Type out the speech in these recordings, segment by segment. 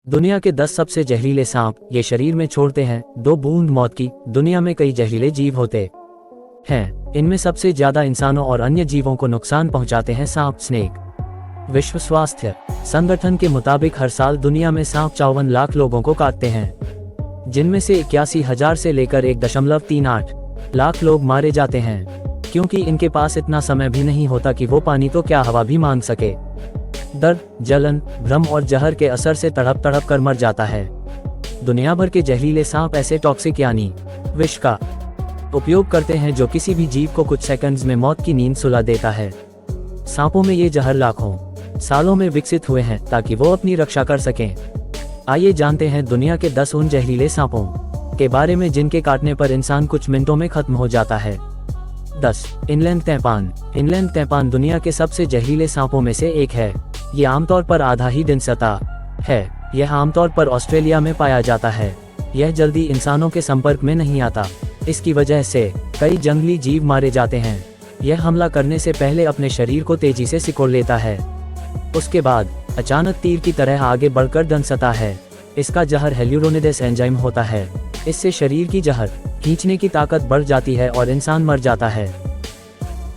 दुनिया के 10 सबसे जहरीले सांप ये शरीर में छोड़ते हैं 2 बूंद मौत की। दुनिया में कई जहरीले जीव होते हैं, इनमें सबसे ज्यादा इंसानों और अन्य जीवों को नुकसान पहुंचाते हैं सांप स्नेक। विश्व स्वास्थ्य संगठन के मुताबिक हर साल दुनिया में सांप 54 लाख लोगों को काटते हैं, जिनमें से 81,000 से लेकर 1.38 लाख लोग मारे जाते हैं, क्योंकि इनके पास इतना समय भी नहीं होता कि वो पानी तो क्या हवा भी मांग सके। दर्द, जलन, भ्रम और जहर के असर से तड़प तड़प कर मर जाता है। दुनिया भर के जहरीले सांप ऐसे टॉक्सिक यानी विष का उपयोग करते हैं जो किसी भी जीव को कुछ सेकंड्स में मौत की नींद सुला देता है। सांपों में ये जहर लाखों सालों में विकसित हुए हैं ताकि वो अपनी रक्षा कर सकें। आइए जानते हैं दुनिया के 10 उन जहरीले सांपों के बारे में जिनके काटने पर इंसान कुछ मिनटों में खत्म हो जाता है। 10. इनलैंड तैपान। इनलैंड तैपान दुनिया के सबसे जहरीले सांपों में से एक है। ये आमतौर पर आधा ही दिन सता है। यह आमतौर पर ऑस्ट्रेलिया में पाया जाता है। यह जल्दी इंसानों के संपर्क में नहीं आता। इसकी वजह से कई जंगली जीव मारे जाते हैं। यह हमला करने से पहले अपने शरीर को तेजी से सिकोड़ लेता है, उसके बाद अचानक तीर की तरह आगे बढ़कर दंसता है। इसका जहर हेल्यूरोनिडेस एंजाइम होता है। इससे शरीर की जहर खींचने की ताकत बढ़ जाती है और इंसान मर जाता है।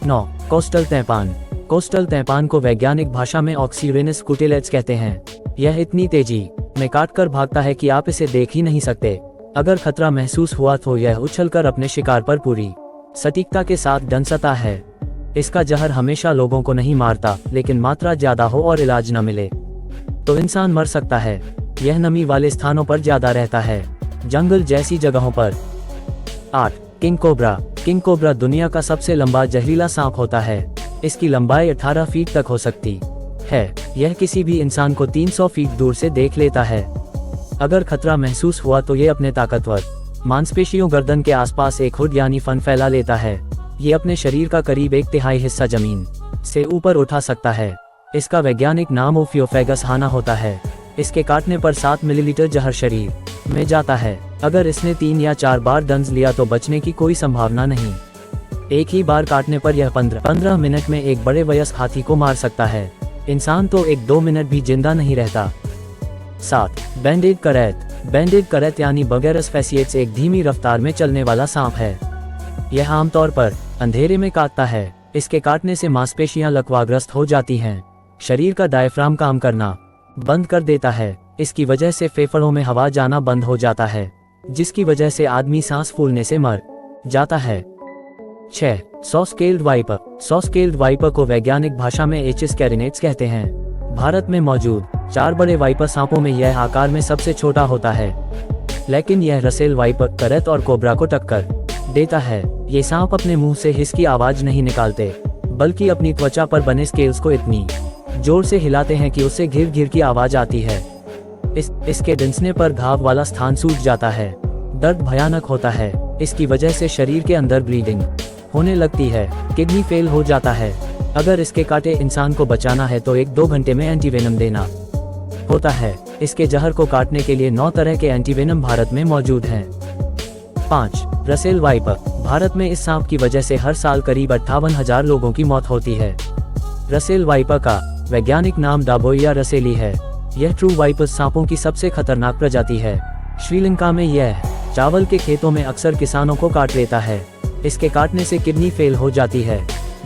9. कोस्टल तैपान। कोस्टल तैपान को वैज्ञानिक भाषा में ऑक्सीरेनस कुटिलेट्स कहते हैं। यह इतनी तेजी में काटकर भागता है कि आप इसे देख ही नहीं सकते। अगर खतरा महसूस हुआ तो यह उछलकर अपने शिकार पर पूरी सटीकता के साथ दंसता है। इसका जहर हमेशा लोगों को नहीं मारता, लेकिन मात्रा ज्यादा हो और इलाज न मिले तो इंसान मर सकता है। यह नमी वाले स्थानों पर ज्यादा रहता है, जंगल जैसी जगहों पर। 8. King cobra. किंग कोबरा दुनिया का सबसे लंबा जहरीला सांप होता है। इसकी लंबाई 18 फीट तक हो सकती है। यह किसी भी इंसान को 300 फीट दूर से देख लेता है। अगर खतरा महसूस हुआ तो ये अपने ताकतवर मांसपेशियों गर्दन के आसपास एक हुड यानी फन फैला लेता है। ये अपने शरीर का करीब 1/3 हिस्सा जमीन से ऊपर उठा सकता है। इसका वैज्ञानिक नाम ओफियोफेगस हाना होता है। इसके काटने पर 7 मिलीलीटर जहर शरीर में जाता है। अगर इसने 3 या 4 बार दंस लिया तो बचने की कोई संभावना नहीं। एक ही बार काटने पर यह 15 मिनट में एक बड़े वयस्क हाथी को मार सकता है। इंसान तो 1-2 मिनट भी जिंदा नहीं रहता। 7. बैंडेड करैत। बैंडेड करैत यानी बगैरस फैसिएट्स एक धीमी रफ्तार में चलने वाला सांप है। यह आमतौर पर अंधेरे में काटता है। इसके काटने से मांसपेशियां लकवाग्रस्त हो जाती हैं। शरीर का डायफ्राम काम करना बंद कर देता है। इसकी वजह से फेफड़ों में हवा जाना बंद हो जाता है, जिसकी वजह से आदमी सांस फूलने से मर जाता है। 6. Saw scaled viper. Saw scaled viper को वैज्ञानिक भाषा में एचिस कैरिनेट्स कहते हैं। भारत में मौजूद 4 बड़े वाइपर सांपों में यह आकार में सबसे छोटा होता है, लेकिन यह रसेल वाइपर, करैत और कोबरा को टक्कर देता है। ये सांप अपने मुंह से हिस की आवाज नहीं निकालते, बल्कि अपनी त्वचा पर बने स्केल्स को इतनी जोर से हिलाते हैं कि उससे घिर घिर की आवाज आती है। इसके डंसने पर घाव वाला स्थान सूज जाता है। दर्द भयानक होता है। इसकी वजह से शरीर के अंदर ब्लीडिंग होने लगती है। किडनी फेल हो जाता है। अगर इसके काटे इंसान को बचाना है तो 1-2 घंटे में एंटीवेनम देना होता है। इसके जहर को काटने के लिए 9 तरह के एंटीवेनम भारत में मौजूद हैं। 5. Russell viper. भारत में इस सांप की वजह से हर साल करीब 58,000 लोगों की मौत होती है। रसेल वाइपर का वैज्ञानिक नाम डाबोइया रसेली है। यह ट्रू वाइपर सांपों की सबसे खतरनाक प्रजाति है। श्रीलंका में यह चावल के खेतों में अक्सर किसानों को काट लेता है। इसके काटने से किडनी फेल हो जाती है,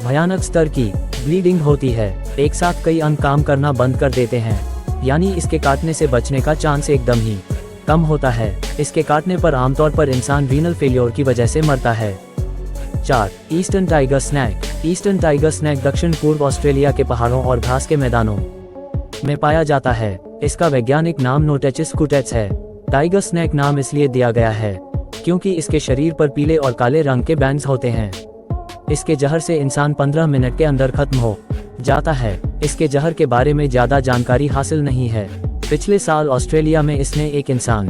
भयानक स्तर की ब्लीडिंग होती है, एक साथ कई अंग काम करना बंद कर देते हैं, यानी इसके काटने से बचने का चांस एकदम ही कम होता है। इसके काटने पर आमतौर पर इंसान रीनल फेलियर की वजह से मरता है। 4. Eastern tiger snake. Eastern tiger snake दक्षिण पूर्व ऑस्ट्रेलिया के पहाड़ों और घास के मैदानों में पाया जाता है। इसका वैज्ञानिक नाम नोटेचिस कुटेट्स है। टाइगर स्नैक नाम इसलिए दिया गया है क्योंकि इसके शरीर पर पीले और काले रंग के बैंड्स होते हैं। इसके जहर से इंसान 15 मिनट के अंदर खत्म हो जाता है। इसके जहर के बारे में ज्यादा जानकारी हासिल नहीं है। पिछले साल ऑस्ट्रेलिया में इसने एक इंसान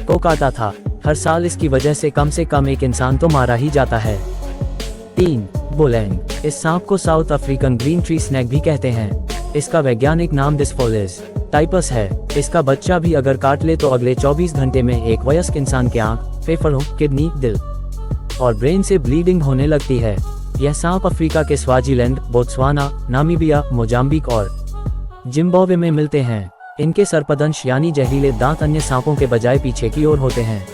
को काटा था। हर साल इसकी वजह से कम एक इंसान तो मारा ही जाता है। 3. बुलैंग। इस सांप को South African green tree snake भी कहते हैं। इसका वैज्ञानिक नाम डिस्फोलिस टाइपस है। इसका बच्चा भी अगर काट ले तो अगले 24 घंटे में एक वयस्क इंसान के आंख, फेफड़ों, किडनी, दिल और ब्रेन से ब्लीडिंग होने लगती है। यह सांप अफ्रीका के स्वाजीलैंड, बोत्सवाना, नामीबिया, मोजाम्बिक और जिम्बाब्वे में मिलते हैं। इनके सर्पदंश यानी जहरीले दांत अन्य सांपों के बजाय पीछे की ओर होते हैं।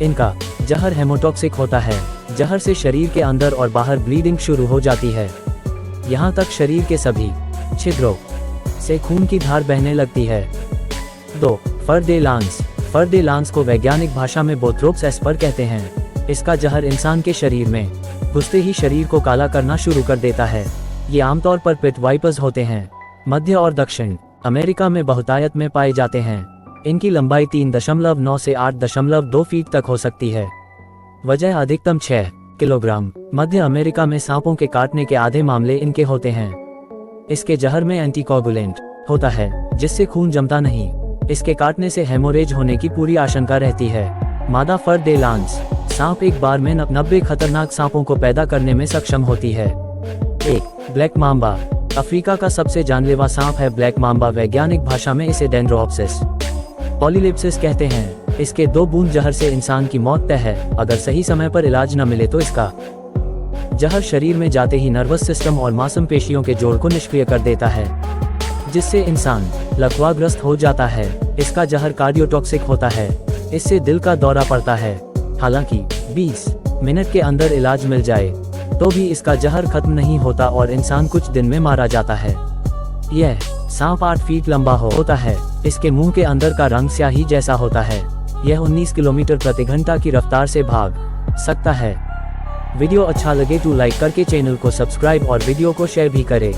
इनका जहर हेमोटॉक्सिक होता है। जहर से शरीर के अंदर और बाहर ब्लीडिंग शुरू हो जाती है, यहाँ तक शरीर के सभी छिद्रों से खून की धार बहने लगती है। 2. फर दे लांस। फर दे लांस को वैज्ञानिक भाषा में बोथ्रोप्स एस्पर कहते हैं। इसका जहर इंसान के शरीर में घुसते ही शरीर को काला करना शुरू कर देता है। ये आमतौर पर पिट वाइपर्स होते हैं। मध्य और दक्षिण अमेरिका में बहुतायत में पाए जाते हैं। इनकी लंबाई 3.9 से 8.2 फीट तक हो सकती है। वजह अधिकतम 6 किलोग्राम। मध्य अमेरिका में सांपों के काटने के आधे मामले इनके होते हैं। इसके जहर में एंटीकोगुलेंट होता है, जिससे खून जमता नहीं। इसके काटने से हेमोरेज होने की पूरी आशंका रहती है। मादा फर दे लांस सांप एक बार में 90 खतरनाक सांपों को पैदा करने में सक्षम होती है। 1. Black Mamba. अफ्रीका का सबसे जानलेवा सांप है ब्लैक मांबा। वैज्ञानिक भाषा में इसे डेंड्रोप्सिस पॉलीलेप्सिस कहते हैं। इसके 2 बूंद जहर से इंसान की मौत तय है। अगर सही समय पर इलाज न मिले तो इसका जहर शरीर में जाते ही नर्वस सिस्टम और मांसपेशियों के जोड़ को निष्क्रिय कर देता है, जिससे इंसान लकवाग्रस्त हो जाता है। इसका जहर कार्डियोटॉक्सिक होता है। इससे दिल का दौरा पड़ता है। हालांकि 20 मिनट के अंदर इलाज मिल जाए तो भी इसका जहर खत्म नहीं होता और इंसान कुछ दिन में मारा जाता है। यह सांप 8 फीट लंबा होता है। इसके मुंह के अंदर का रंग स्याही जैसा होता है। यह 19 किलोमीटर प्रति घंटा की रफ्तार से भाग सकता है। वीडियो अच्छा लगे तो लाइक करके चैनल को सब्सक्राइब और वीडियो को शेयर भी करें।